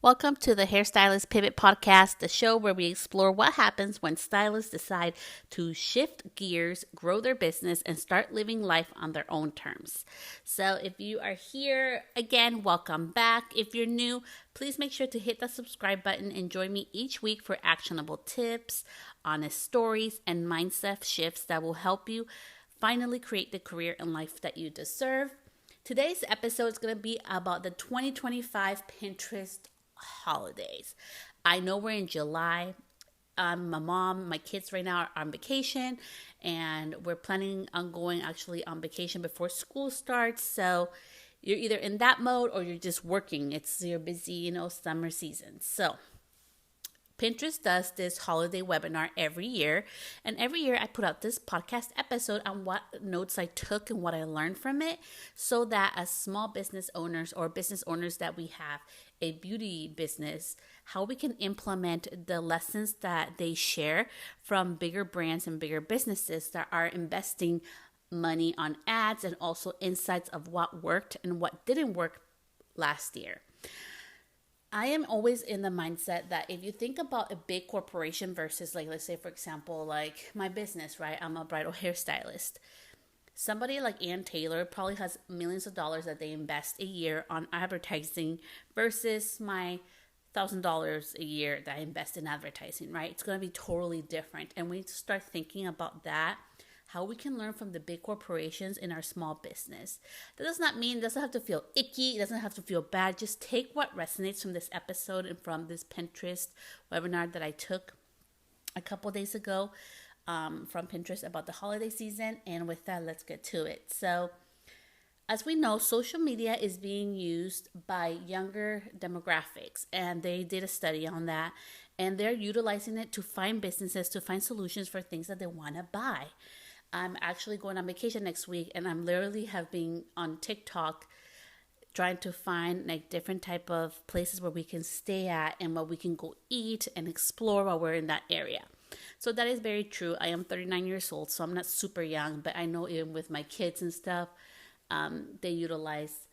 Welcome to the Hairstylist Pivot Podcast, the show where we explore what happens when stylists decide to shift gears, grow their business, and start living life on their own terms. So, if you are here again, welcome back. If you're new, please make sure to hit the subscribe button and join me each week for actionable tips, honest stories, and mindset shifts that will help you finally create the career and life that you deserve. Today's episode is going to be about the 2025 Pinterest holidays. I know we're in July. I'm a mom. My kids right now are on vacation, and we're planning on going actually on vacation before school starts. So you're either in that mode or you're just working. It's your busy, summer season. So Pinterest does this holiday webinar every year. And every year I put out this podcast episode on what notes I took and what I learned from it so that as small business owners or business owners that we have a beauty business, how we can implement the lessons that they share from bigger brands and bigger businesses that are investing money on ads and also insights of what worked and what didn't work last year. I am always in the mindset that if you think about a big corporation versus, like, let's say, for example, like my business, right? I'm a bridal hairstylist. Somebody like Ann Taylor probably has millions of dollars that they invest a year on advertising versus my $1,000 a year that I invest in advertising, right? It's going to be totally different. And we need to start thinking about that, how we can learn from the big corporations in our small business. That does not mean, it doesn't have to feel icky, it doesn't have to feel bad. Just take what resonates from this episode and from this Pinterest webinar that I took a couple days ago from Pinterest about the holiday season. And with that, let's get to it. So, as we know, social media is being used by younger demographics, and they did a study on that, and they're utilizing it to find businesses, to find solutions for things that they want to buy. I'm actually going on vacation next week, and I'm literally have been on TikTok trying to find like different type of places where we can stay at and where we can go eat and explore while we're in that area. So that is very true. I am 39 years old, so I'm not super young, but I know even with my kids and stuff, they utilize,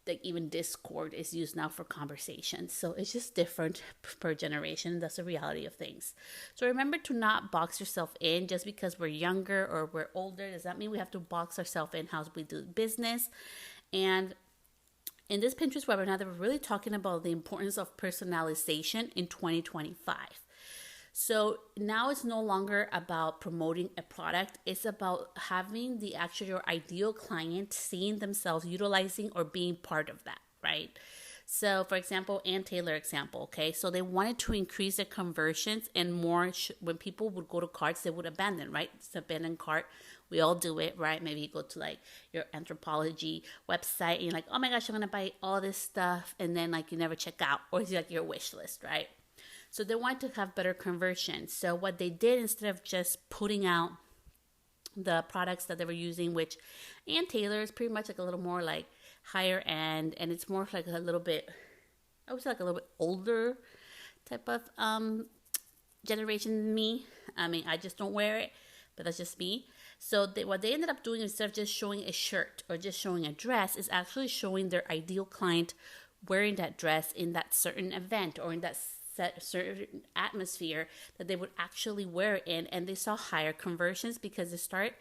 like even Discord is used now for conversations. So it's just different per generation. That's the reality of things. So remember to not box yourself in just because we're younger or we're older. Does that mean we have to box ourselves in how we do business? And in this Pinterest webinar, they were really talking about the importance of personalization in 2025. So now it's no longer about promoting a product. It's about having your ideal client seeing themselves utilizing or being part of that, right? So for example, Ann Taylor example, okay? So they wanted to increase their conversions and more when people would go to carts, they would abandon, right? It's abandoned cart. We all do it, right? Maybe you go to like your Anthropologie website and you're like, oh my gosh, I'm going to buy all this stuff. And then like you never check out, or it's like your wish list, right? So they want to have better conversion. So what they did, instead of just putting out the products that they were using, which Ann Taylor is pretty much like a little more like higher end, and it's more like a little bit, I would say like a little bit older type of generation than me. I mean, I just don't wear it, but that's just me. So what they ended up doing, instead of just showing a shirt or just showing a dress, is actually showing their ideal client wearing that dress in that certain event or in that certain atmosphere that they would actually wear it in, and they saw higher conversions because they started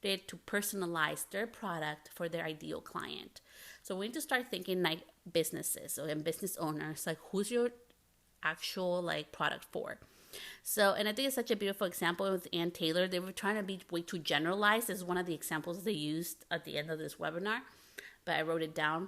to personalize their product for their ideal client. So we need to start thinking like businesses and business owners, like who's your actual like product for. So, and I think it's such a beautiful example with Ann Taylor. They were trying to be way too generalized. This is one of the examples they used at the end of this webinar, but I wrote it down.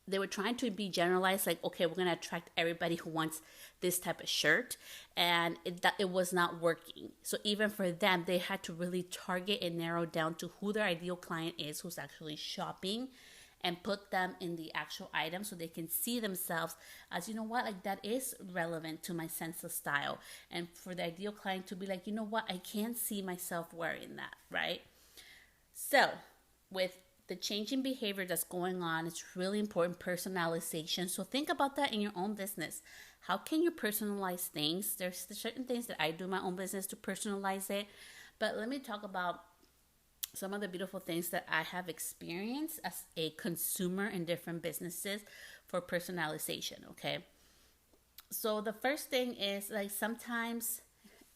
They were trying to be generalized, like, okay, we're going to attract everybody who wants this type of shirt, and it was not working. So even for them, they had to really target and narrow down to who their ideal client is, who's actually shopping, and put them in the actual item so they can see themselves as, you know what, like that is relevant to my sense of style. And for the ideal client to be like, you know what, I can see myself wearing that, right? So with the changing behavior that's going on, it's really important, personalization. So think about that in your own business. How can you personalize things? There's certain things that I do in my own business to personalize it. But let me talk about some of the beautiful things that I have experienced as a consumer in different businesses for personalization. Okay. So the first thing is like sometimes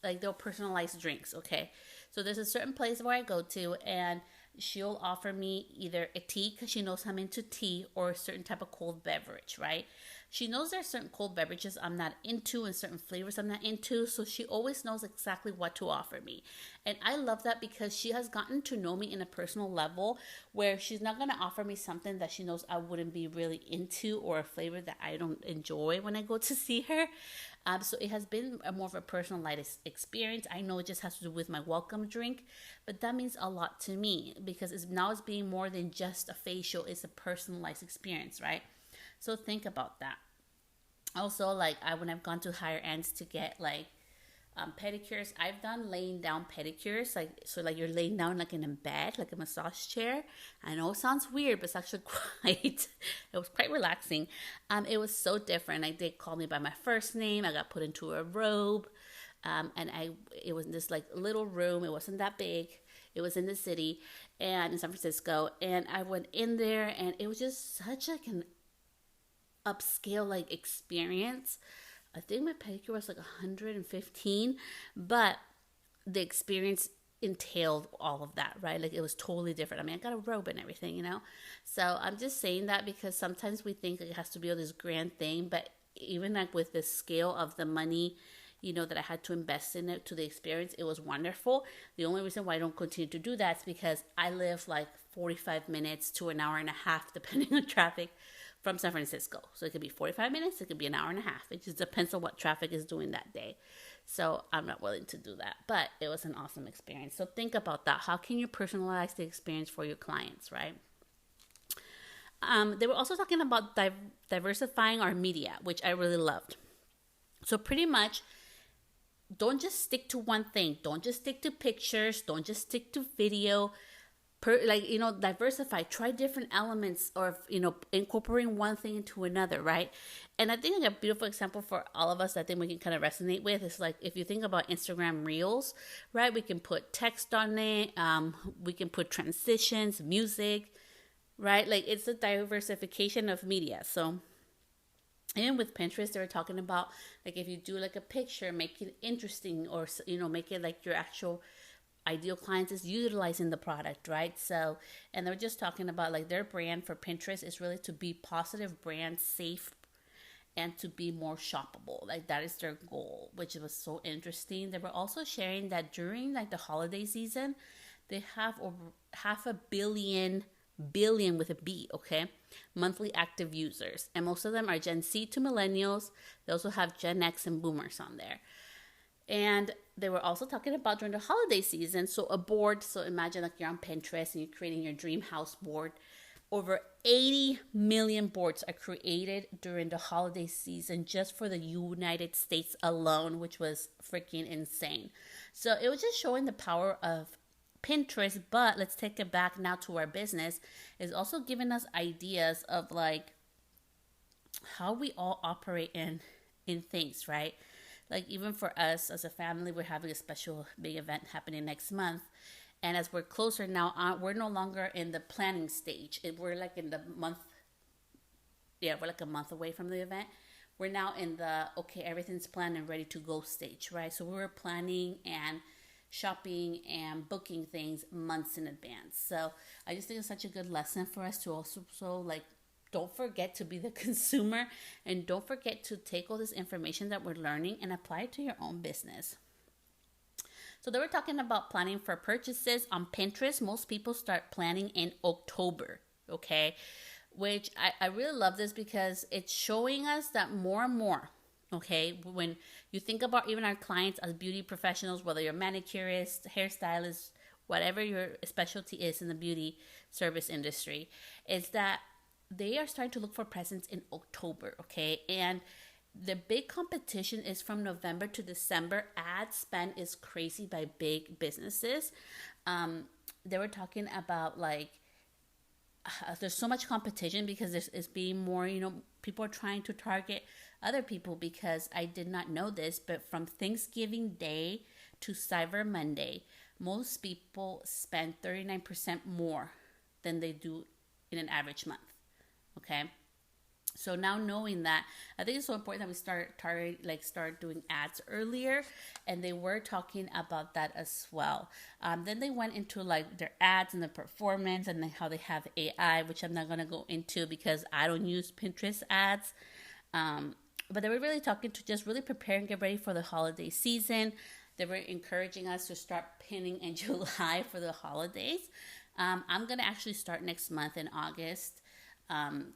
like they'll personalize drinks. Okay. So there's a certain place where I go to and she'll offer me either a tea because she knows I'm into tea or a certain type of cold beverage, right? She knows there's certain cold beverages I'm not into and certain flavors I'm not into. So she always knows exactly what to offer me. And I love that because she has gotten to know me in a personal level where she's not going to offer me something that she knows I wouldn't be really into or a flavor that I don't enjoy when I go to see her. So it has been a more of a personalized experience. I know it just has to do with my welcome drink, but that means a lot to me because it's being more than just a facial. It's a personalized experience, right? So think about that. Also, like when I've gone to higher ends to get like pedicures, I've done laying down pedicures, like so like you're laying down like in a bed, like a massage chair. I know it sounds weird, but it's actually quite it was quite relaxing. It was so different. Like they called me by my first name. I got put into a robe. And it was in this like little room. It wasn't that big. It was in the city and in San Francisco. And I went in there and it was just such like an upscale like experience. I think my pedicure was like 115, but the experience entailed all of that, right? Like it was totally different. I mean, I got a robe and everything, you know? So I'm just saying that because sometimes we think it has to be all this grand thing, but even like with the scale of the money, that I had to invest in it to the experience, it was wonderful. The only reason why I don't continue to do that is because I live like 45 minutes to an hour and a half, depending on traffic, from San Francisco. So it could be 45 minutes, it could be an hour and a half. It just depends on what traffic is doing that day. So I'm not willing to do that, but it was an awesome experience. So think about that. How can you personalize the experience for your clients, right? They were also talking about diversifying our media, which I really loved. So pretty much, don't just stick to one thing. Don't just stick to pictures. Don't just stick to video. Diversify. Try different elements or, incorporating one thing into another, right? And I think like a beautiful example for all of us that I think we can kind of resonate with is like if you think about Instagram Reels, right? We can put text on it. We can put transitions, music, right? Like it's a diversification of media. So, and with Pinterest, they were talking about like if you do like a picture, make it interesting or, make it like your actual ideal clients is utilizing the product, right? So, and they're just talking about like their brand for Pinterest is really to be positive brand, safe, and to be more shoppable. Like that is their goal, which was so interesting. They were also sharing that during like the holiday season, they have over 500 billion with a B, okay, monthly active users, and most of them are Gen Z to millennials. They also have Gen X and boomers on there. And they were also talking about during the holiday season, so a board, so imagine like you're on Pinterest and you're creating your dream house board. Over 80 million boards are created during the holiday season just for the United States alone, which was freaking insane. So it was just showing the power of Pinterest, but let's take it back now to our business. Is also giving us ideas of like how we all operate in things, right? Like even for us as a family, we're having a special big event happening next month. And as we're closer now, we're no longer in the planning stage. We're like in the month, we're like a month away from the event. We're now in the, okay, everything's planned and ready to go stage, right? So we were planning and shopping and booking things months in advance. So I just think it's such a good lesson for us to also like, don't forget to be the consumer and don't forget to take all this information that we're learning and apply it to your own business. So they were talking about planning for purchases on Pinterest. Most people start planning in October, okay? Which I really love this because it's showing us that more and more, okay, when you think about even our clients as beauty professionals, whether you're manicurist, hairstylist, whatever your specialty is in the beauty service industry, is that they are starting to look for presents in October, okay? And the big competition is from November to December. Ad spend is crazy by big businesses. They were talking about like, there's so much competition because there's being more, people are trying to target other people because I did not know this, but from Thanksgiving Day to Cyber Monday, most people spend 39% more than they do in an average month. Okay. So now knowing that, I think it's so important that we start doing ads earlier, and they were talking about that as well. Then they went into like their ads and the performance and then how they have AI, which I'm not gonna go into because I don't use Pinterest ads. But they were really talking to just really prepare and get ready for the holiday season. They were encouraging us to start pinning in July for the holidays. I'm gonna actually start next month in August.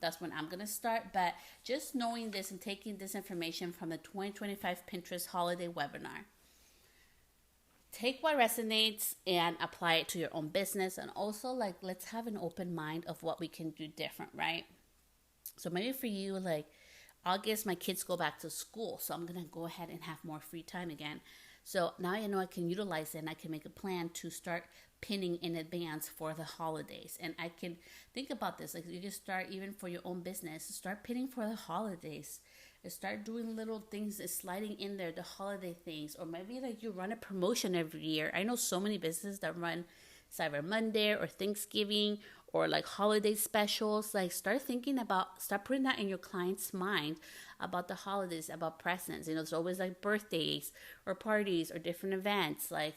That's when I'm going to start. But just knowing this and taking this information from the 2025 Pinterest holiday webinar, take what resonates and apply it to your own business. And also, like, let's have an open mind of what we can do different, right? So maybe for you, like, August, my kids go back to school. So I'm going to go ahead and have more free time again. So now I know I can utilize it and I can make a plan to start pinning in advance for the holidays. And I can think about this, like you can start even for your own business, start pinning for the holidays, and start doing little things, sliding in there, the holiday things, or maybe like you run a promotion every year. I know so many businesses that run Cyber Monday or Thanksgiving or like holiday specials. Like start putting that in your client's mind about the holidays, about presents. It's always like birthdays or parties or different events. Like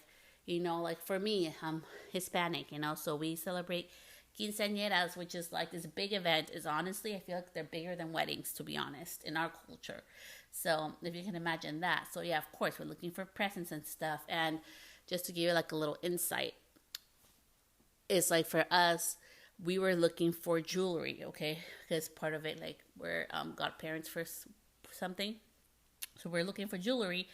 for me, I'm Hispanic, so we celebrate quinceañeras, which is like this big event. Honestly, I feel like they're bigger than weddings, to be honest, in our culture. So if you can imagine that. So yeah, of course, we're looking for presents and stuff. And just to give you like a little insight, it's like for us, we were looking for jewelry, okay? Because part of it, like we're godparents for something. So we're looking for jewelry.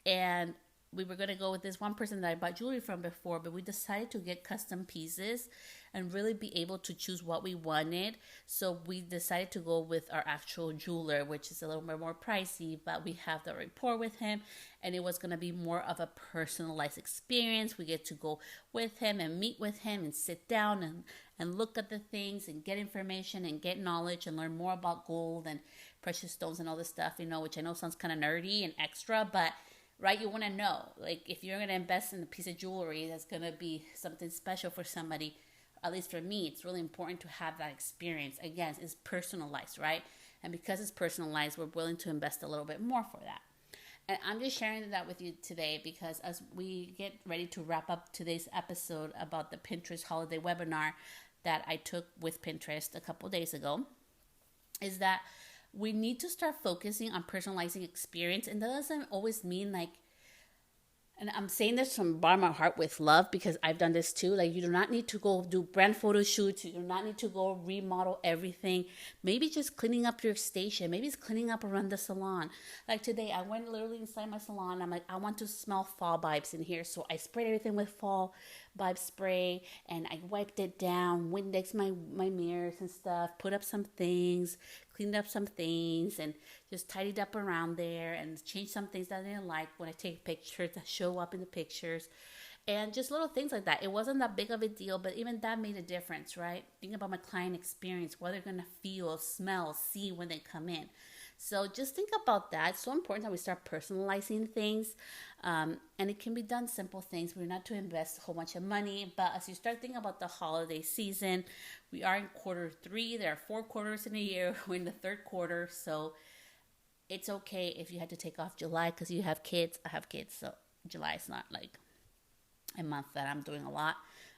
And we were going to go with this one person that I bought jewelry from before, but we decided to get custom pieces and really be able to choose what we wanted. So we decided to go with our actual jeweler, which is a little bit more pricey, but we have the rapport with him, and it was going to be more of a personalized experience. We get to go with him and meet with him and sit down and look at the things and get information and get knowledge and learn more about gold and precious stones and all this stuff, which I know sounds kind of nerdy and extra, but right, you want to know, like, if you're going to invest in a piece of jewelry that's going to be something special for somebody, at least for me, it's really important to have that experience. Again, it's personalized, right? And because it's personalized, we're willing to invest a little bit more for that. And I'm just sharing that with you today because as we get ready to wrap up today's episode about the Pinterest holiday webinar that I took with Pinterest a couple days ago, is that we need to start focusing on personalizing experience. And that doesn't always mean like, and I'm saying this from the bottom of my heart with love because I've done this too. Like, you do not need to go do brand photo shoots. You do not need to go remodel everything. Maybe just cleaning up your station. Maybe it's cleaning up around the salon. Like today, I went literally inside my salon. I'm like, I want to smell fall vibes in here. So I sprayed everything with fall vibe spray and I wiped it down, Windex my mirrors and stuff, put up some things, cleaned up some things, and just tidied up around there and changed some things that I didn't like when I take pictures that show up in the pictures. And just little things like that. It wasn't that big of a deal, but even that made a difference, right? Think about my client experience, what they're going to feel, smell, see when they come in. So just think about that. It's so important that we start personalizing things. And it can be done simple things. We're not to invest a whole bunch of money. But as you start thinking about the holiday season, we are in quarter 3. There are 4 quarters in a year. We're in the 3rd quarter. So it's okay if you had to take off July because you have kids. I have kids. So July is not like a month that I'm doing a lot.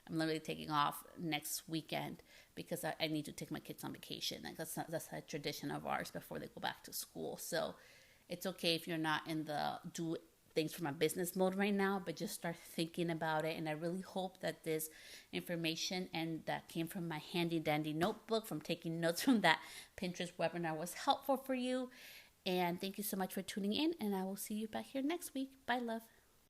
I'm literally taking off next weekend because I need to take my kids on vacation. Like that's a tradition of ours before they go back to school. So it's okay if you're not in the do things for my business mode right now, but just start thinking about it. And I really hope that this information and that came from my handy dandy notebook from taking notes from that Pinterest webinar was helpful for you. And thank you so much for tuning in, and I will see you back here next week. Bye, love.